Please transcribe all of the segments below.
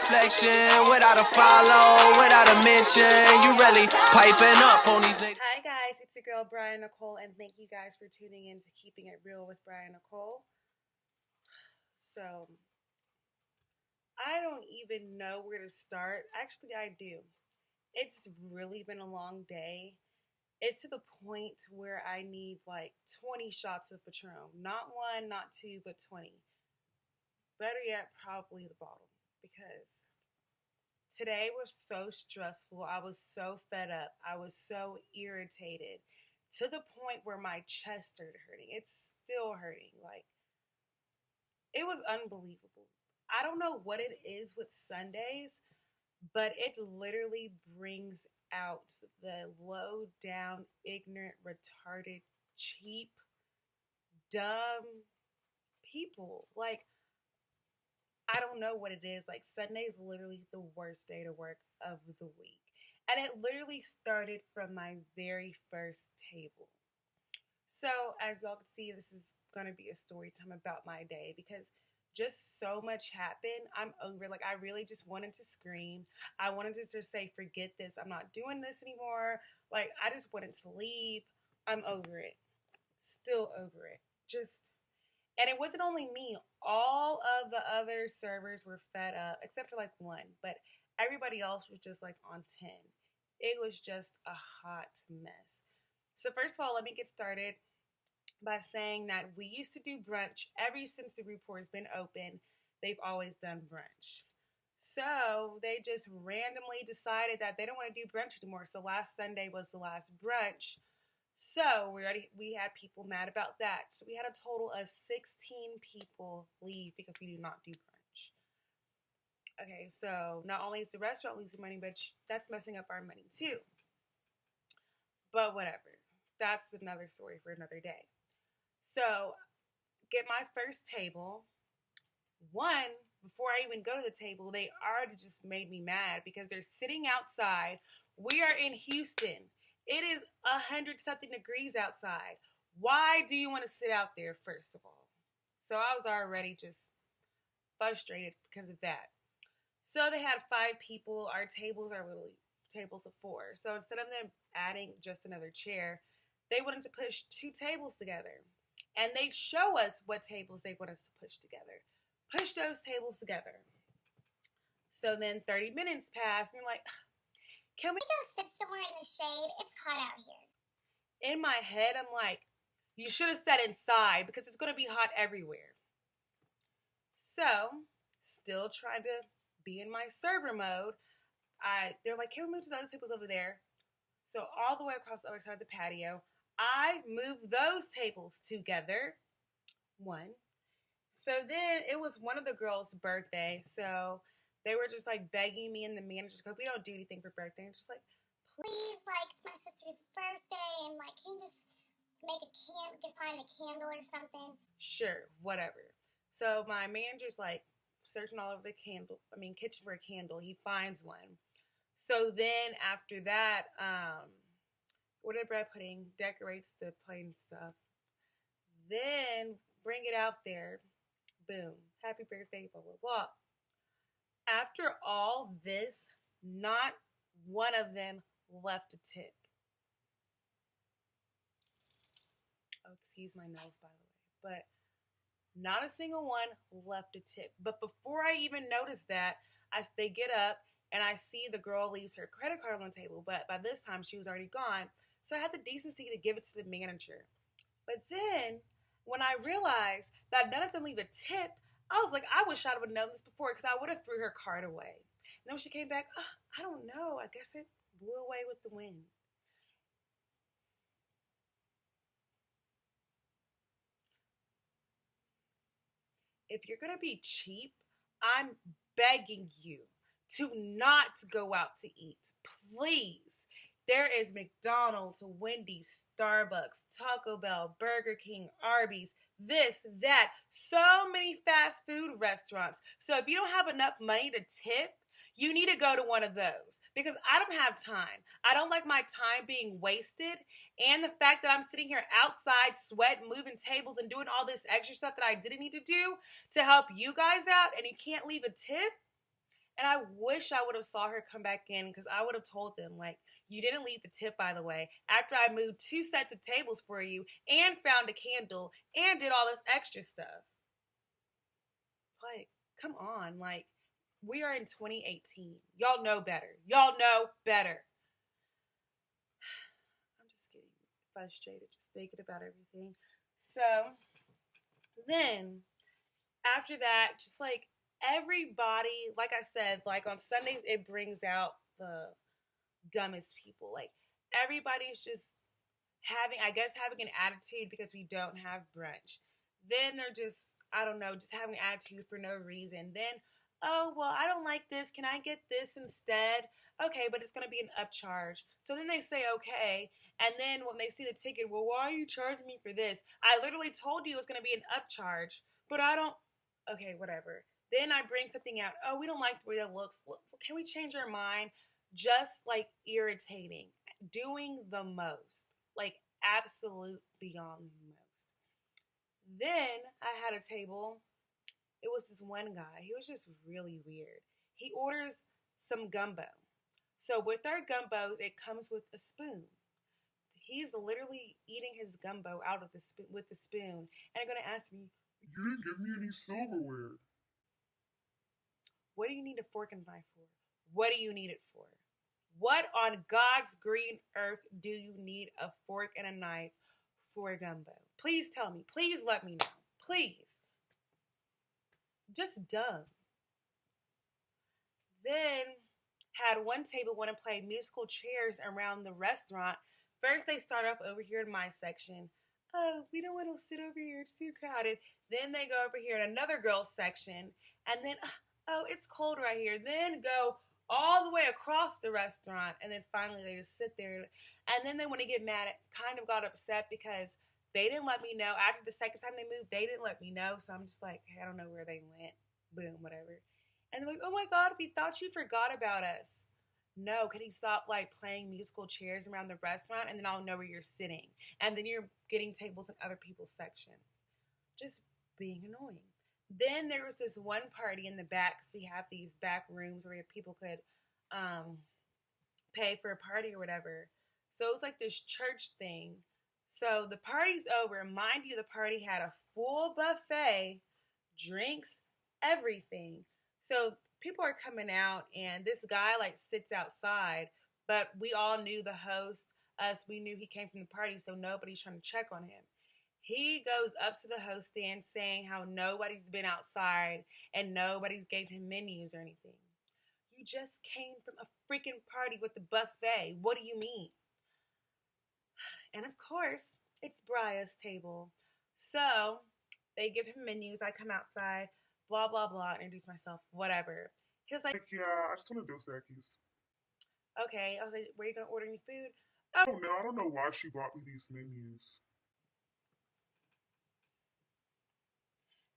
reflection, without a follow, without a mention. You really piping up on these niggas. Hi guys, it's your girl Bria Nicole, and thank you guys for tuning in to Keeping It Real with Bria Nicole. So, I don't even know where to start. Actually, I do. It's really been a long day. It's to the point where I need like 20 shots of Patron. Not one, not two, but 20. Better yet, probably the bottle. Because today was so stressful. I was so fed up. I was so irritated to the point where my chest started hurting. It's still hurting. Like, it was unbelievable. I don't know what it is with Sundays, but it literally brings out the low down, ignorant, retarded, cheap, dumb people. Like, I don't know what it is. Like, Sunday is literally the worst day to work of the week. And it literally started from my very first table. So, as y'all can see, this is going to be a story time about my day because just so much happened. I'm over. Like, I really just wanted to scream. I wanted to just say, forget this. I'm not doing this anymore. Like, I just wanted to leave. I'm over it. Still over it. And it wasn't only me. All of the other servers were fed up, except for like one. But everybody else was just like on 10. It was just a hot mess. So first of all, let me get started by saying that we used to do brunch ever since the report has been open. They've always done brunch. So they just randomly decided that they don't want to do brunch anymore. So last Sunday was the last brunch. So we had people mad about that. So we had a total of 16 people leave because we do not do brunch. Okay, so not only is the restaurant losing money, but that's messing up our money too. But whatever. That's another story for another day. So, get my first table. One, before I even go to the table, they already just made me mad because they're sitting outside. We are in Houston. It is 100-something degrees outside. Why do you want to sit out there, first of all? So I was already just frustrated because of that. So they had 5 people. Our tables are literally tables of 4. So instead of them adding just another chair, they wanted to push 2 tables together. And they show us what tables they want us to push together. Push those tables together. So then 30 minutes pass, and they're like, can we go sit somewhere in the shade? It's hot out here. In my head, I'm like, you should have sat inside because it's going to be hot everywhere. So, still trying to be in my server mode, they're like, can we move to those tables over there? So all the way across the other side of the patio, I moved those tables together. One. So then it was one of the girls' birthday. So they were just like begging me and the managers, because we don't do anything for birthday. I'm just like, please, like, it's my sister's birthday, and like, can you just find a candle or something? Sure, whatever. So my manager's like searching all over the kitchen for a candle. He finds one. So then after that, order bread pudding, decorates the plain stuff. Then bring it out there. Boom. Happy birthday, blah, blah, blah. After all this, not one of them left a tip. Oh, excuse my nose, by the way. But not a single one left a tip. But before I even noticed that, they get up and I see the girl leaves her credit card on the table. But by this time, she was already gone. So I had the decency to give it to the manager. But then, when I realized that none of them leave a tip, I was like, I wish I would have known this before because I would have threw her card away. And then when she came back, I don't know. I guess it blew away with the wind. If you're going to be cheap, I'm begging you to not go out to eat. Please. There is McDonald's, Wendy's, Starbucks, Taco Bell, Burger King, Arby's, this, that. So many fast food restaurants. So if you don't have enough money to tip, you need to go to one of those because I don't have time. I don't like my time being wasted. And the fact that I'm sitting here outside, sweating, moving tables, and doing all this extra stuff that I didn't need to do to help you guys out, and you can't leave a tip, And I wish I would have saw her come back in because I would have told them, like, you didn't leave the tip, by the way, after I moved 2 sets of tables for you and found a candle and did all this extra stuff. Like, come on. Like, we are in 2018. Y'all know better. Y'all know better. I'm just getting frustrated just thinking about everything. So then after that, just like everybody, like I said, like on Sundays, it brings out the dumbest people. Like everybody's just having an attitude because we don't have brunch. Then they're just, I don't know, just having an attitude for no reason. Then, oh, well, I don't like this. Can I get this instead? Okay, but it's going to be an upcharge. So then they say, okay. And then when they see the ticket, well, why are you charging me for this? I literally told you it was going to be an upcharge, but I don't. Okay, whatever. Then I bring something out. Oh, we don't like the way that looks. Can we change our mind? Just like irritating. Doing the most. Like absolute beyond the most. Then I had a table. It was this one guy. He was just really weird. He orders some gumbo. So with our gumbos, it comes with a spoon. He's literally eating his gumbo out of the spoon with the spoon, and I'm gonna ask me, You didn't give me any silverware. what do you need a fork and knife for? What do you need it for? What on God's green earth do you need a fork and a knife for a gumbo? Please tell me. Please let me know. Please. Just dumb. Then had one table want to play musical chairs around the restaurant. First they start off over here in my section. Oh, we don't want to sit over here. It's too crowded. Then they go over here in another girl's section. And then, oh, it's cold right here. Then go all the way across the restaurant. And then finally they just sit there. And then they want to get mad at, kind of got upset because they didn't let me know. After the second time they moved, they didn't let me know. So I'm just like, hey, I don't know where they went. Boom, whatever. And they're like, oh my God, we thought you forgot about us. No, can you stop like playing musical chairs around the restaurant and then I'll know where you're sitting. And then you're getting tables in other people's sections. Just being annoying. Then there was this one party in the back because we have these back rooms where people could pay for a party or whatever. So it was like this church thing. So the party's over. Mind you, the party had a full buffet, drinks, everything. So people are coming out and this guy like sits outside, but we all knew the host, we knew he came from the party, so nobody's trying to check on him. He goes up to the host stand saying how nobody's been outside and nobody's gave him menus or anything. You just came from a freaking party with the buffet. What do you mean? And of course, it's Bria's table. So they give him menus. I come outside, blah, blah, blah, introduce myself, whatever. He was like, Yeah, I just want a Dos Equis. okay. I was like, where are you going to order any food? I don't know. I don't know why she bought me these menus.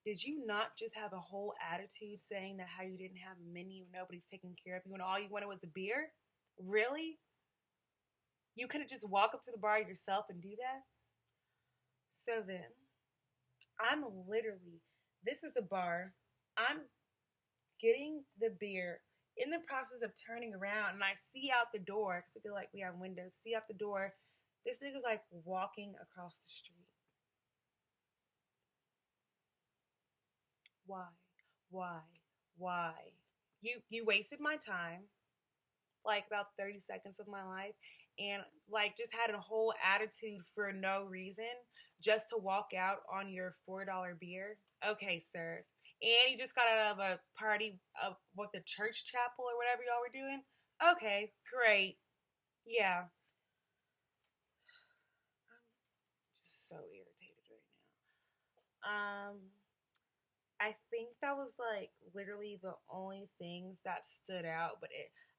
Did you not just have a whole attitude saying that how you didn't have a menu, nobody's taking care of you, and all you wanted was a beer? Really? You couldn't just walk up to the bar yourself and do that? So then, I'm literally, this is the bar. I'm getting the beer in the process of turning around, and I see out the door, because we have windows, see out the door, this nigga's like walking across the street. Why? Why? Why? You wasted my time, like about 30 seconds of my life, and like just had a whole attitude for no reason just to walk out on your $4 beer. Okay, sir. And you just got out of a party of what, the church chapel or whatever y'all were doing. Okay, great. Yeah. I'm just so irritated right now. I think that was like literally the only things that stood out. But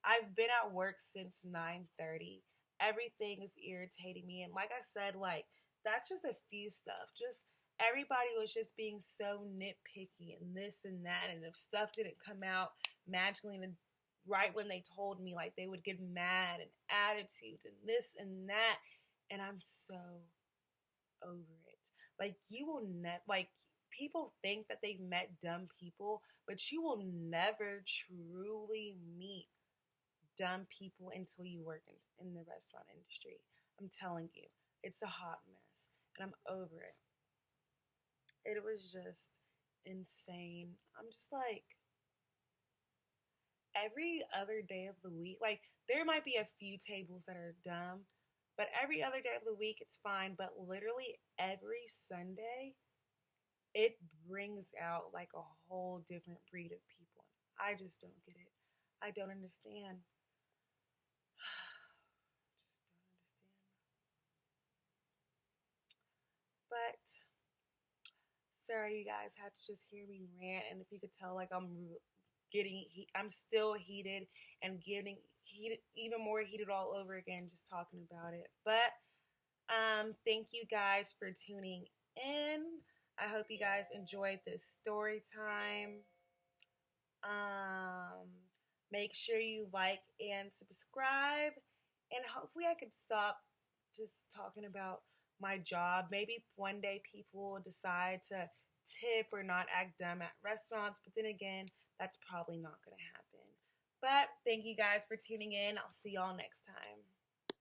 I've been at work since 9:30. Everything is irritating me, and like I said, like that's just a few stuff. Just everybody was just being so nitpicky and this and that, and if stuff didn't come out magically and right when they told me, like they would get mad and attitudes and this and that, and I'm so over it. Like you will never like people think that they've met dumb people, but you will never truly meet dumb people until you work in the restaurant industry. I'm telling you, it's a hot mess, and I'm over it. It was just insane. I'm just like, every other day of the week, like, there might be a few tables that are dumb, but every other day of the week, it's fine. But literally every Sunday, it brings out like a whole different breed of people. I just don't get it. I don't understand. Just don't understand. But sorry, you guys had to just hear me rant, and if you could tell, like, I'm still heated and getting heated, even more heated all over again, just talking about it. But thank you guys for tuning in. I hope you guys enjoyed this story time. Um, Make sure you like and subscribe, and hopefully I could stop just talking about my job. Maybe one day people will decide to tip or not act dumb at restaurants, but then again, that's probably not going to happen. But thank you guys for tuning in. I'll see y'all next time.